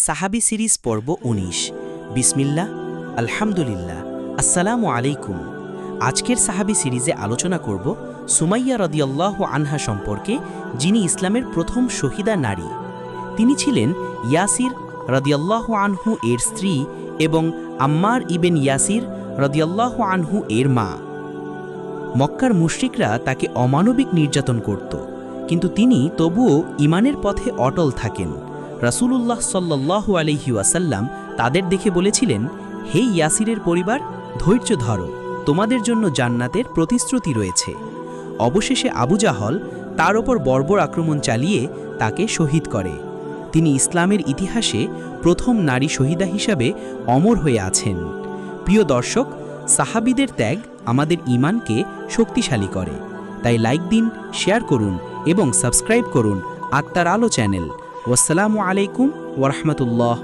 সাহাবী সিরিজ পর্ব ১৯। বিসমিল্লাহ, আলহামদুলিল্লাহ, আসসালামু আলাইকুম। আজকের সাহাবী সিরিজে আলোচনা করব সুমাইয়া রাদিয়াল্লাহু আনহা সম্পর্কে, যিনি ইসলামের প্রথম শহীদা নারী। তিনি ছিলেন ইয়াসির রাদিয়াল্লাহু আনহু এর স্ত্রী এবং আম্মার ইবেন ইয়াসির রাদিয়াল্লাহু আনহু এর মা। মক্কার মুশরিকরা তাকে অমানবিক নির্যাতন করত, কিন্তু তিনি তবুও ঈমানের পথে অটল থাকেন। রাসূলুল্লাহ সাল্লাল্লাহু আলাইহি ওয়াসাল্লাম তাদের দেখে বলেছিলেন, হে ইয়াসিরের পরিবার, ধৈর্য ধরো, তোমাদের জন্য জান্নাতের প্রতিশ্রুতি রয়েছে। অবশেষে আবু জাহল তার ওপর বর্বর আক্রমণ চালিয়ে তাকে শহীদ করে। তিনি ইসলামের ইতিহাসে প্রথম নারী শহীদা হিসাবে অমর হয়ে আছেন। প্রিয় দর্শক, সাহাবীদের ত্যাগ আমাদের ঈমানকে শক্তিশালী করে। তাই লাইক দিন, শেয়ার করুন এবং সাবস্ক্রাইব করুন আত্মার আলো চ্যানেল। ওয়াসসালামু আলাইকুম ওয়া রাহমাতুল্লাহ।